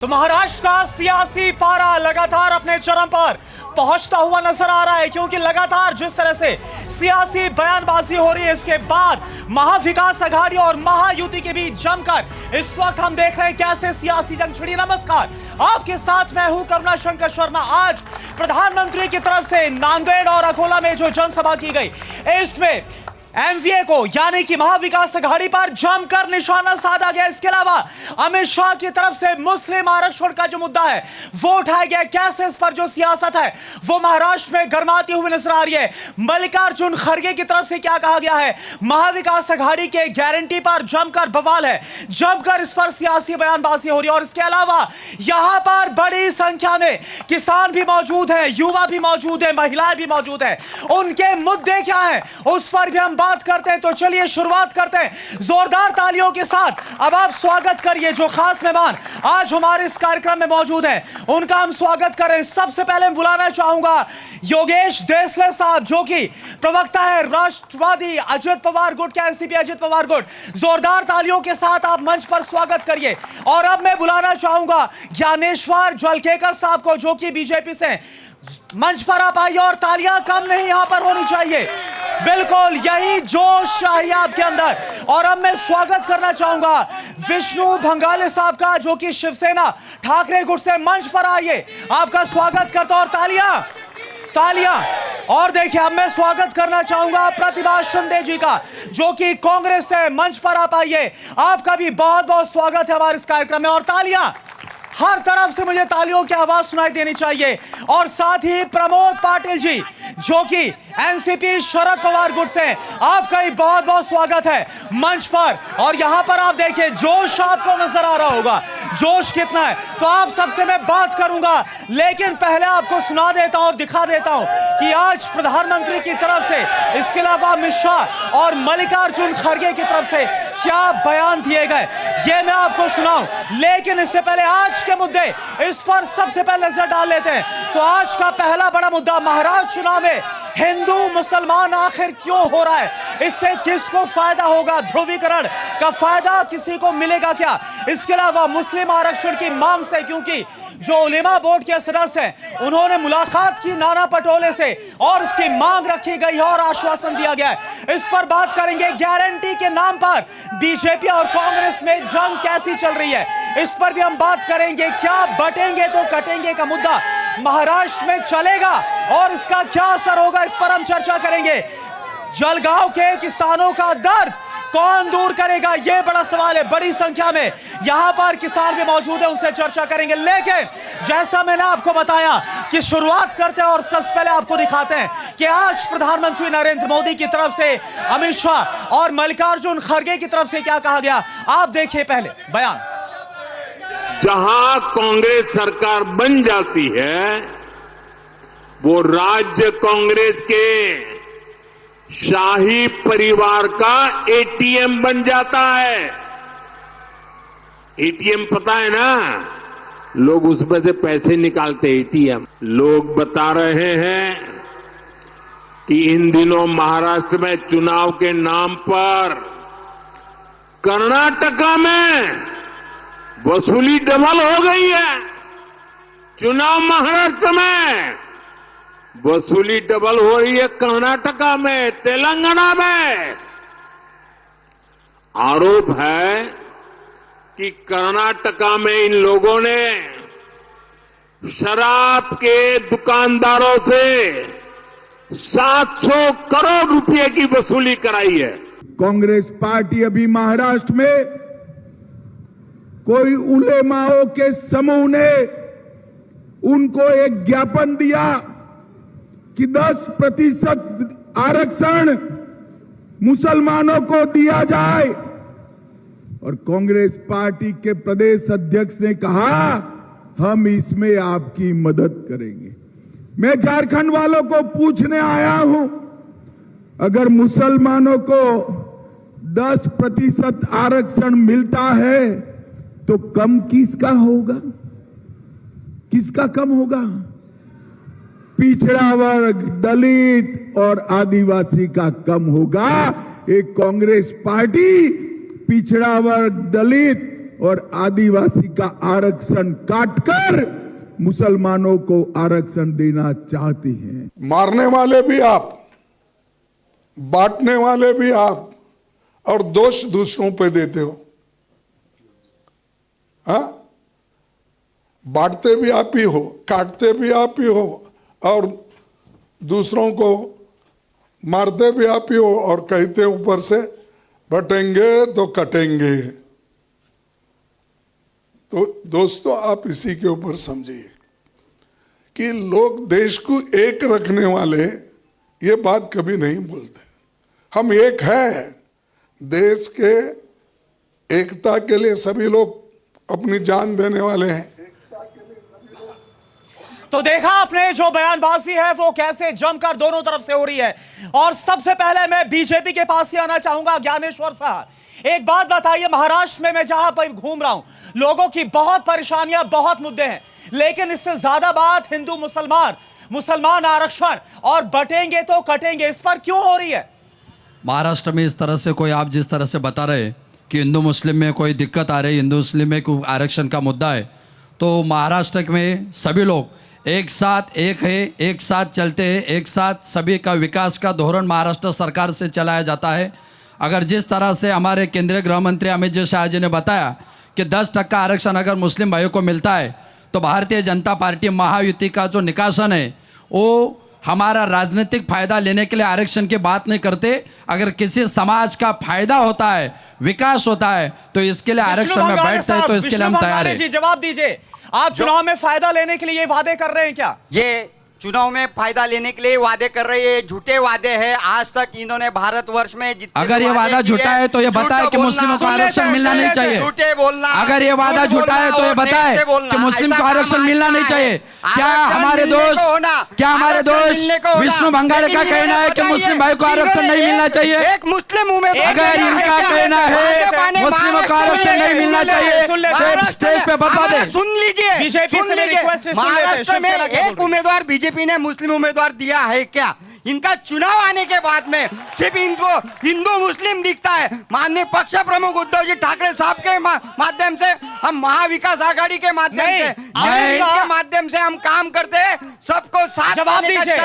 तो महाराष्ट्र का सियासी पारा लगातार अपने चरम पर पहुंचता हुआ नजर आ रहा है, क्योंकि लगातार जिस तरह से सियासी बयानबाजी हो रही है, इसके बाद महाविकास आघाड़ी और महायुति के बीच जमकर इस वक्त हम देख रहे हैं कैसे सियासी जंग छिड़ी। नमस्कार, आपके साथ मैं हूं करुणा शंकर शर्मा। आज प्रधानमंत्री की तरफ से नांदेड़ और अकोला में जो जनसभा की गई, इसमें एमवीए को यानी कि महाविकास आघाड़ी पर जमकर निशाना साधा गया। इसके अलावा अमित शाह की तरफ से मुस्लिम आरक्षण का जो मुद्दा है वो उठाया गया। कैसे इस पर जो सियासत है वो महाराष्ट्र में गर्माती हुई नजर आ रही है। मल्लिकार्जुन खड़गे की तरफ से क्या कहा गया है, महाविकास आघाड़ी के गारंटी पर जमकर बवाल है, जमकर इस पर सियासी बयानबाजी हो रही है। और इसके अलावा यहां पर बड़ी संख्या में किसान भी मौजूद हैं, युवा भी मौजूद है, महिलाएं भी मौजूद है। उनके मुद्दे क्या है उस पर भी हम बात करते हैं। तो चलिए शुरुआत करते हैं जोरदार तालियों के साथ। अब आप स्वागत करिए जो खास मेहमान आज हमारे इस कार्यक्रम में मौजूद हैं, उनका हम स्वागत करें। सबसे पहले मैं बुलाना चाहूंगा योगेश देसले साहब, जो कि प्रवक्ता है राष्ट्रवादी अजित पवार गुट के, एनसीपी अजित पवार गुट। जोरदार तालियों के साथ आप मंच पर स्वागत करिए। और अब मैं बुलाना चाहूंगा ज्ञानेश्वर जलकेकर साहब को, जो कि बीजेपी से। मंच पर आप आइए और तालियां कम नहीं यहां पर होनी चाहिए। बिल्कुल यही जोश चाहिए आपके अंदर। और अब मैं स्वागत करना चाहूंगा विष्णु भंगाले साहब का, जो कि शिवसेना ठाकरे गुट से। मंच पर आइए, आपका स्वागत करता हूं। और तालियां तालियां। और देखिए अब मैं स्वागत करना चाहूंगा प्रतिभा शिंदे जी का, जो कि कांग्रेस से। मंच पर आप आइए, आपका भी बहुत बहुत स्वागत है हमारे इस कार्यक्रम में। और तालियां, हर तरफ से मुझे तालियों की आवाज सुनाई देनी चाहिए। और साथ ही प्रमोद पाटिल जी, जो कि एनसीपी शरद पवार गुट से, आपका ही बहुत बहुत स्वागत है मंच पर। और यहां पर आप देखिए जोश आपको नजर आ रहा होगा, जोश कितना है। तो आप सबसे मैं बात करूंगा, लेकिन पहले आपको सुना देता हूं और दिखा देता हूं कि आज प्रधानमंत्री की तरफ से, इसके अलावा अमित शाह और मल्लिकार्जुन खड़गे की तरफ से क्या बयान दिए गए, ये मैं आपको सुनाऊं। लेकिन इससे पहले आज के मुद्दे, इस पर सबसे पहले नजर डाल लेते हैं। तो आज का पहला बड़ा मुद्दा, महाराष्ट्र चुनाव में हिंदू मुसलमान आखिर क्यों हो रहा है, इससे किसको फायदा होगा, ध्रुवीकरण का फायदा किसी को मिलेगा क्या। इसके अलावा मुस्लिम आरक्षण की मांग से, क्योंकि जो उलेमा बोर्ड के सदस्य हैं उन्होंने मुलाकात की नाना पटोले से और इसकी मांग रखी गई है और आश्वासन दिया गया है। इस पर बात करेंगे। गारंटी के नाम पर बीजेपी और कांग्रेस में जंग कैसी चल रही है, इस पर भी हम बात करेंगे। क्या बटेंगे तो कटेंगे का मुद्दा महाराष्ट्र में चलेगा और इसका क्या असर होगा, इस पर हम चर्चा करेंगे। जलगांव के किसानों का दर्द कौन दूर करेगा, यह बड़ा सवाल है। बड़ी संख्या में यहां पर किसान भी मौजूद है, उनसे चर्चा करेंगे। लेकिन जैसा मैंने आपको बताया कि शुरुआत करते हैं और सबसे पहले आपको दिखाते हैं कि आज प्रधानमंत्री नरेंद्र मोदी की तरफ से अमित शाह और मल्लिकार्जुन खड़गे की तरफ से क्या कहा गया। आप देखिए पहले बयान। जहां कांग्रेस सरकार बन जाती है वो राज्य कांग्रेस के शाही परिवार का एटीएम बन जाता है। एटीएम पता है ना, लोग उसमें से पैसे निकालते। एटीएम लोग बता रहे हैं कि इन दिनों महाराष्ट्र में चुनाव के नाम पर कर्नाटका में वसूली डबल हो गई है। चुनाव महाराष्ट्र में, वसूली डबल हो रही है कर्नाटका में, तेलंगाना में। आरोप है कि कर्नाटका में इन लोगों ने शराब के दुकानदारों से 700 करोड़ रुपए की वसूली कराई है। कांग्रेस पार्टी अभी महाराष्ट्र में कोई उलेमाओं के समूह ने उनको एक ज्ञापन दिया कि 10% आरक्षण मुसलमानों को दिया जाए, और कांग्रेस पार्टी के प्रदेश अध्यक्ष ने कहा हम इसमें आपकी मदद करेंगे। मैं झारखंड वालों को पूछने आया हूं, अगर मुसलमानों को 10% आरक्षण मिलता है तो कम किसका होगा, किसका कम होगा? पिछड़ा वर्ग, दलित और आदिवासी का कम होगा। एक कांग्रेस पार्टी पिछड़ा वर्ग, दलित और आदिवासी का आरक्षण काटकर मुसलमानों को आरक्षण देना चाहती हैं। मारने वाले भी आप, बांटने वाले भी आप, और दोष दूसरों पे देते हो। हाँ, बांटते भी आप ही हो, काटते भी आप ही हो, और दूसरों को मारते भी आप ही हो, और कहते ऊपर से बटेंगे तो कटेंगे। तो दोस्तों, आप इसी के ऊपर समझिए कि लोग देश को एक रखने वाले ये बात कभी नहीं बोलते। हम एक हैं, देश के एकता के लिए सभी लोग अपनी जान देने वाले हैं। तो देखा आपने जो बयानबाजी है वो कैसे जमकर दोनों तरफ से हो रही है। और सबसे पहले मैं बीजेपी के पास ही आना चाहूंगा। ज्ञानेश्वर साहब, एक बात बताइए, महाराष्ट्र में मैं जहां पर घूम रहा हूं, लोगों की बहुत परेशानियां, बहुत मुद्दे हैं, लेकिन इससे ज्यादा बात हिंदू मुसलमान आरक्षण और बटेंगे तो कटेंगे, इस पर क्यों हो रही है? महाराष्ट्र में इस तरह से कोई, आप जिस तरह से बता रहे कि हिंदू मुस्लिम में कोई दिक्कत आ रही, हिंदू मुस्लिम में कोई आरक्षण का मुद्दा है, तो महाराष्ट्र में सभी लोग एक साथ एक है, एक साथ चलते हैं, एक साथ सभी का विकास का धोरण महाराष्ट्र सरकार से चलाया जाता है। अगर जिस तरह से हमारे केंद्रीय गृह मंत्री अमित शाह जी ने बताया कि 10% आरक्षण अगर मुस्लिम भाइयों को मिलता है तो भारतीय जनता पार्टी महायुति का जो निकासन है वो हमारा राजनीतिक फायदा लेने के लिए आरक्षण की बात नहीं करते। अगर किसी समाज का फायदा होता है, विकास होता है, तो इसके लिए आरक्षण में बैठते हैं, तो इसके लिए हम तैयार हैं। जवाब दीजिए, आप चुनाव में फायदा लेने के लिए ये वादे कर रहे हैं क्या? ये चुनाव में फायदा लेने के लिए वादे कर रहे हैं, झूठे वादे हैं। आज तक इन्होंने भारतवर्ष में जितने अगर ये वादा झूठा है तो ये बताए कि मुस्लिमों को आरक्षण मिलना नहीं चाहिए। झूठे बोलना, अगर ये वादा झूठा है तो ये बताए कि मुस्लिम को आरक्षण मिलना नहीं चाहिए। क्या हमारे दोस्त विष्णु भंगारे का कहना है कि मुस्लिम भाई को आरक्षण नहीं मिलना चाहिए? एक मुस्लिम उम्मीदवार, अगर इनका कहना है मुस्लिमों को आरक्षण नहीं मिलना चाहिए तो स्टेज पे बता दे। सुन लीजिए, बीजेपी से मेरी रिक्वेस्ट है, सुन लेते हैं। महाराष्ट्र में एक उम्मीदवार बीजेपी ने मुस्लिम उम्मीदवार दिया है क्या? इनका चुनाव आने के बाद में सिर्फ इनको हिंदू मुस्लिम दिखता है। माननीय पक्ष प्रमुख उद्धव जी ठाकरे साहब के माध्यम से, हम महाविकास आघाड़ी के माध्यम से, के माध्यम से हम काम करते हैं, सबको साथ जवाब दीजिए।